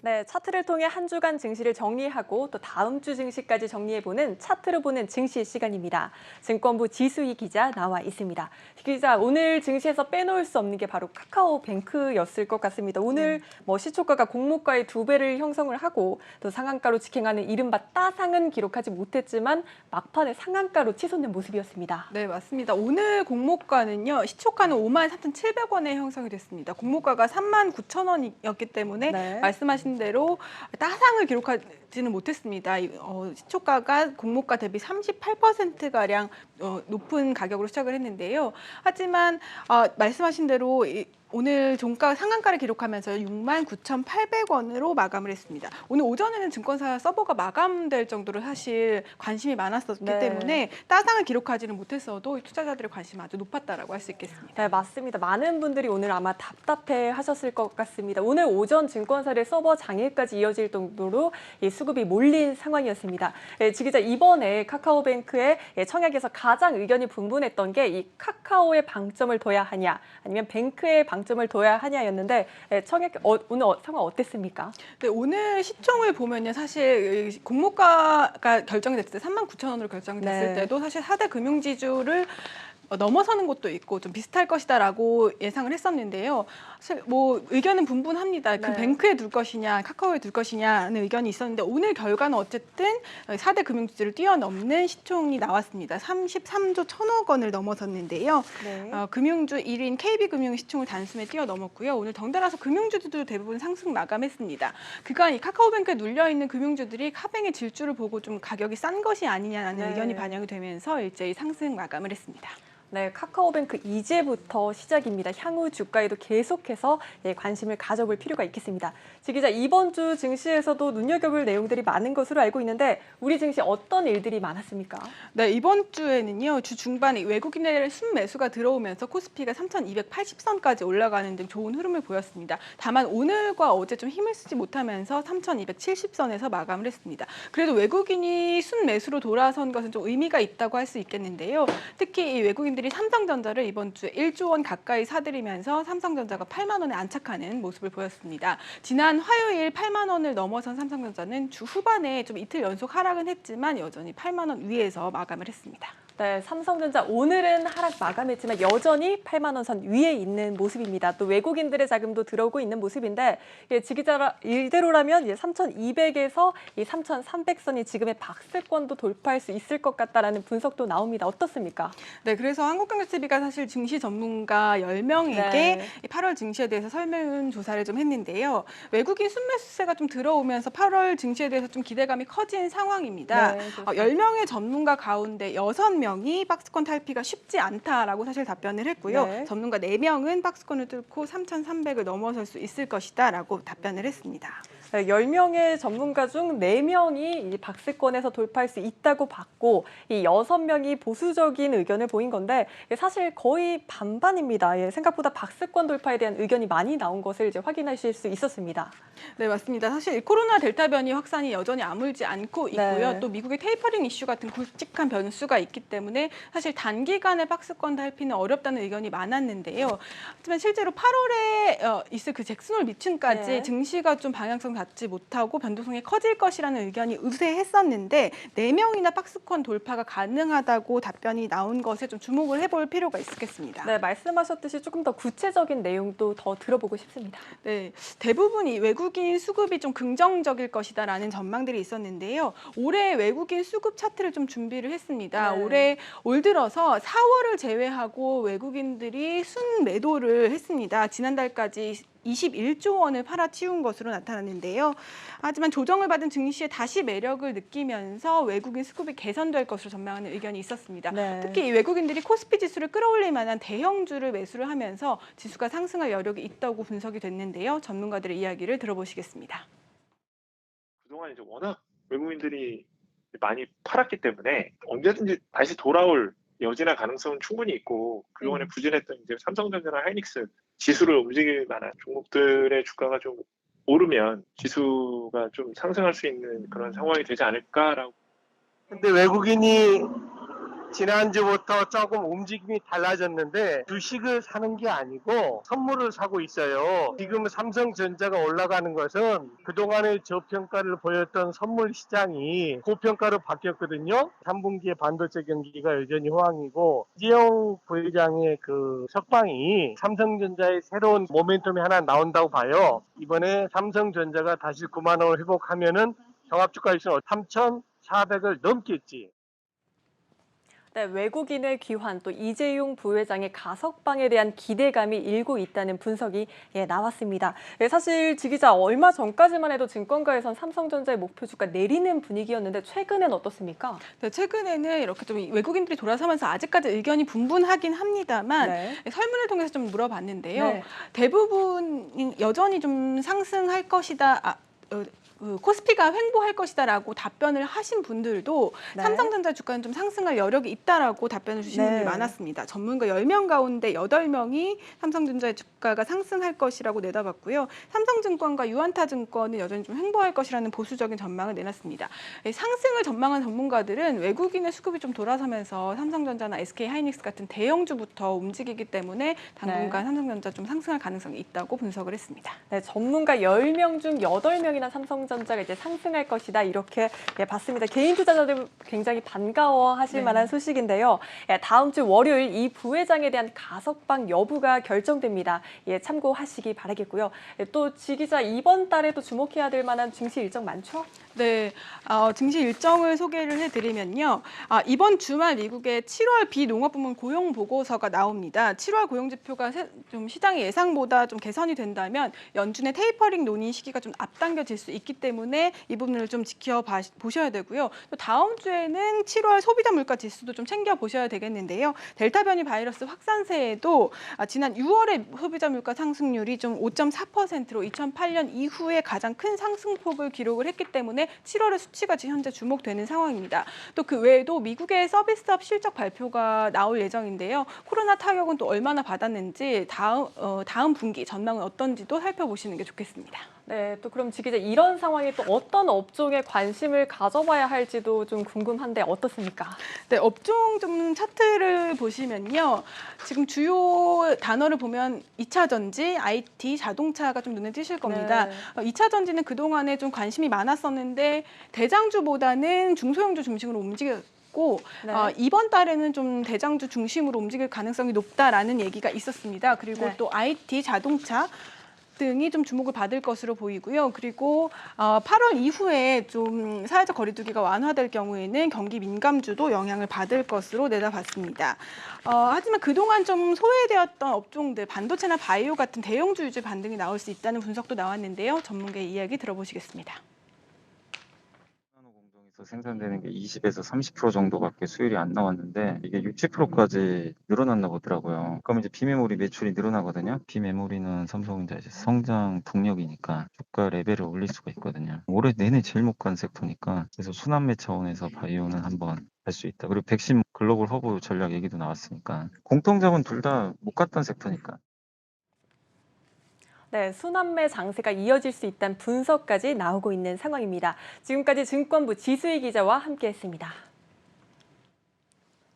네, 차트를 통해 한 주간 증시를 정리하고 또 다음 주 증시까지 정리해보는 차트로 보는 증시 시간입니다. 증권부 지수희 기자 나와 있습니다. 기자, 오늘 증시에서 빼놓을 수 없는 게 바로 카카오뱅크였을 것 같습니다. 오늘 네. 시초가가 공모가의 2배를 형성을 하고 또 상한가로 직행하는 이른바 따상은 기록하지 못했지만 막판에 상한가로 치솟는 모습이었습니다. 네, 맞습니다. 오늘 공모가는요, 시초가는 53,700원에 형성이 됐습니다. 공모가가 39,000원이었기 때문에 네. 말씀하신 대로 따상을 기록하지는 못했습니다. 시초가가 공모가 대비 38%가량 높은 가격으로 시작을 했는데요. 하지만 말씀하신 대로 오늘 종가 상한가를 기록하면서 69,800원으로 마감을 했습니다. 오늘 오전에는 증권사 서버가 마감될 정도로 사실 관심이 많았었기 네. 때문에 따상을 기록하지는 못했어도 투자자들의 관심이 아주 높았다라고 할 수 있겠습니다. 네, 맞습니다. 많은 분들이 오늘 아마 답답해 하셨을 것 같습니다. 오늘 오전 증권사의 서버 장애까지 이어질 정도로 이 수급이 몰린 상황이었습니다. 지 기자, 이번에 카카오뱅크의 청약에서 가장 의견이 분분했던 게 이 카카오의 방점을 둬야 하냐 아니면 뱅크의 방점을 둬야 하냐였는데 청약 오늘 상황 어땠습니까? 네, 오늘 시총을 보면요, 사실 공모가가 결정이 됐을 때 39,000원으로 결정이 됐을 네. 때도 사실 4대 금융지주를 넘어서는 것도 있고 좀 비슷할 것이다라고 예상을 했었는데요. 사실 뭐 의견은 분분합니다. 그 네. 뱅크에 둘 것이냐, 카카오에 둘 것이냐는 의견이 있었는데 오늘 결과는 어쨌든 4대 금융지주를 뛰어넘는 시총이 나왔습니다. 33조 1,000억 원을 넘어섰는데요. 네. 금융주 1인 KB금융 시총을 단숨에 뛰어넘었고요. 오늘 덩달아서 금융주들도 대부분 상승 마감했습니다. 그간 이 카카오뱅크에 눌려 있는 금융주들이 카뱅의 질주를 보고 좀 가격이 싼 것이 아니냐라는 네. 의견이 반영이 되면서 일제히 상승 마감을 했습니다. 네, 카카오뱅크 이제부터 시작입니다. 향후 주가에도 계속해서 관심을 가져볼 필요가 있겠습니다. 지 기자, 이번 주 증시에서도 눈여겨볼 내용들이 많은 것으로 알고 있는데 우리 증시 어떤 일들이 많았습니까? 네, 이번 주에는요, 주 중반에 외국인의 순매수가 들어오면서 코스피가 3,280선까지 올라가는 등 좋은 흐름을 보였습니다. 다만 오늘과 어제 좀 힘을 쓰지 못하면서 3,270선에서 마감을 했습니다. 그래도 외국인이 순매수로 돌아선 것은 좀 의미가 있다고 할 수 있겠는데요. 특히 이 외국인들이 삼성전자를 이번 주에 1조 원 가까이 사들이면서 삼성전자가 8만 원에 안착하는 모습을 보였습니다. 지난 화요일 8만 원을 넘어선 삼성전자는 주 후반에 좀 이틀 연속 하락은 했지만 여전히 8만 원 위에서 마감을 했습니다. 네, 삼성전자 오늘은 하락 마감했지만 여전히 8만 원 선 위에 있는 모습입니다. 또 외국인들의 자금도 들어오고 있는 모습인데 지 기자 이대로라면 3,200에서 이 3,300선이 지금의 박스권도 돌파할 수 있을 것 같다라는 분석도 나옵니다. 어떻습니까? 네, 그래서 한국경제TV가 사실 증시 전문가 10명에게 네. 8월 증시에 대해서 설문 조사를 좀 했는데요. 외국인 순매수세가 좀 들어오면서 8월 증시에 대해서 좀 기대감이 커진 상황입니다. 네, 그렇습니다. 10명의 전문가 가운데 6명이 박스권 탈피가 쉽지 않다라고 사실 답변을 했고요. 네. 전문가 4명은 박스권을 뚫고 3,300을 넘어설 수 있을 것이다라고 답변을 했습니다. 10명의 전문가 중 4명이 이 박스권에서 돌파할 수 있다고 봤고 이 6명이 보수적인 의견을 보인 건데 사실 거의 반반입니다. 생각보다 박스권 돌파에 대한 의견이 많이 나온 것을 이제 확인하실 수 있었습니다. 네, 맞습니다. 사실 이 코로나 델타 변이 확산이 여전히 아물지 않고 있고요. 네. 또 미국의 테이퍼링 이슈 같은 굵직한 변수가 있기 때문에 사실 단기간에 박스권 달피는 어렵다는 의견이 많았는데요. 하지만 실제로 8월에 있을 그 잭슨홀 미층까지 네. 증시가 좀 방향성 잡지 못하고 변동성이 커질 것이라는 의견이 우세했었는데 4명이나 박스권 돌파가 가능하다고 답변이 나온 것에 좀 주목을 해볼 필요가 있겠습니다. 네, 말씀하셨듯이 조금 더 구체적인 내용도 더 들어보고 싶습니다. 네, 대부분이 외국인 수급이 좀 긍정적일 것이다라는 전망들이 있었는데요. 올해 외국인 수급 차트를 좀 준비를 했습니다. 네. 올 들어서 4월을 제외하고 외국인들이 순매도를 했습니다. 지난달까지 21조 원을 팔아치운 것으로 나타났는데요. 하지만 조정을 받은 증시에 다시 매력을 느끼면서 외국인 수급이 개선될 것으로 전망하는 의견이 있었습니다. 네. 특히 이 외국인들이 코스피 지수를 끌어올릴 만한 대형주를 매수를 하면서 지수가 상승할 여력이 있다고 분석이 됐는데요. 전문가들의 이야기를 들어보시겠습니다. 그동안 이제 워낙 외국인들이 많이 팔았기 때문에 언제든지 다시 돌아올 여지나 가능성은 충분히 있고 그동안에 부진했던 이제 삼성전자나 하이닉스 지수를 움직일 만한 종목들의 주가가 좀 오르면 지수가 좀 상승할 수 있는 그런 상황이 되지 않을까라고. 근데 외국인이 지난주부터 조금 움직임이 달라졌는데 주식을 사는 게 아니고 선물을 사고 있어요. 지금 삼성전자가 올라가는 것은 그동안의 저평가를 보였던 선물 시장이 고평가로 바뀌었거든요. 3분기에 반도체 경기가 여전히 호황이고 이재용 부회장의 그 석방이 삼성전자의 새로운 모멘텀이 하나 나온다고 봐요. 이번에 삼성전자가 다시 9만 원을 회복하면은 종합주가지수는 3,400을 넘겠지. 네, 외국인의 귀환, 또 이재용 부회장의 가석방에 대한 기대감이 일고 있다는 분석이 나왔습니다. 사실 지 기자 얼마 전까지만 해도 증권가에선 삼성전자의 목표 주가 내리는 분위기였는데 최근엔 어떻습니까? 네, 최근에는 이렇게 좀 외국인들이 돌아서면서 아직까지 의견이 분분하긴 합니다만 네. 설문을 통해서 좀 물어봤는데요. 네. 대부분 여전히 좀 상승할 것이다. 그 코스피가 횡보할 것이다라고 답변을 하신 분들도 네. 삼성전자 주가는 좀 상승할 여력이 있다라고 답변을 주신 네. 분들이 많았습니다. 전문가 10명 가운데 8명이 삼성전자의 주가가 상승할 것이라고 내다봤고요. 삼성증권과 유안타증권은 여전히 좀 횡보할 것이라는 보수적인 전망을 내놨습니다. 상승을 전망한 전문가들은 외국인의 수급이 좀 돌아서면서 삼성전자나 SK하이닉스 같은 대형주부터 움직이기 때문에 당분간 네. 삼성전자 좀 상승할 가능성이 있다고 분석을 했습니다. 네, 전문가 10명 중 8명이나 삼성전자가 이제 상승할 것이다 이렇게 봤습니다. 개인 투자자들 굉장히 반가워하실 네. 만한 소식인데요. 다음 주 월요일 이 부회장에 대한 가석방 여부가 결정됩니다. 참고하시기 바라겠고요. 또 지 기자 이번 달에도 주목해야 될 만한 증시 일정 많죠? 네, 증시 일정을 소개를 해드리면요. 이번 주말 미국의 7월 비농업부문 고용 보고서가 나옵니다. 7월 고용 지표가 좀 시장의 예상보다 좀 개선이 된다면 연준의 테이퍼링 논의 시기가 좀 앞당겨질 수 있기 때문에 이 부분을 좀 지켜보셔야 되고요. 또 다음 주에는 7월 소비자 물가 지수도 좀 챙겨보셔야 되겠는데요. 델타 변이 바이러스 확산세에도 지난 6월의 소비자 물가 상승률이 좀 5.4%로 2008년 이후에 가장 큰 상승폭을 기록을 했기 때문에 7월의 수치가 지금 현재 주목되는 상황입니다. 또 그 외에도 미국의 서비스업 실적 발표가 나올 예정인데요. 코로나 타격은 또 얼마나 받았는지 다음 분기 전망은 어떤지도 살펴보시는 게 좋겠습니다. 네, 또 그럼 지 기자 이런 상황에 또 어떤 업종에 관심을 가져봐야 할지도 좀 궁금한데 어떻습니까? 네, 업종 좀 차트를 보시면요. 지금 주요 단어를 보면 2차 전지, IT, 자동차가 좀 눈에 띄실 겁니다. 네. 2차 전지는 그동안에 좀 관심이 많았었는데 대장주보다는 중소형주 중심으로 움직였고 네. 이번 달에는 좀 대장주 중심으로 움직일 가능성이 높다라는 얘기가 있었습니다. 그리고 네. 또 IT, 자동차 등이 좀 주목을 받을 것으로 보이고요. 그리고 8월 이후에 좀 사회적 거리두기가 완화될 경우에는 경기 민감주도 영향을 받을 것으로 내다봤습니다. 하지만 그동안 좀 소외되었던 업종들, 반도체나 바이오 같은 대형주 위주 반등이 나올 수 있다는 분석도 나왔는데요. 전문가의 이야기 들어보시겠습니다. 공정에서 생산되는 게 20에서 30% 정도밖에 수율이 안 나왔는데 이게 6, 7%까지 늘어났나 보더라고요. 그럼 이제 비메모리 매출이 늘어나거든요. 비메모리는 삼성전자 이제 성장 동력이니까 주가 레벨을 올릴 수가 있거든요. 올해 내내 제일 못 간 섹터니까 그래서 순환매 차원에서 바이오는 한번 갈 수 있다. 그리고 백신 글로벌 허브 전략 얘기도 나왔으니까 공통점은 둘 다 못 갔던 섹터니까. 네, 순환매 장세가 이어질 수 있다는 분석까지 나오고 있는 상황입니다. 지금까지 증권부 지수희 기자와 함께했습니다.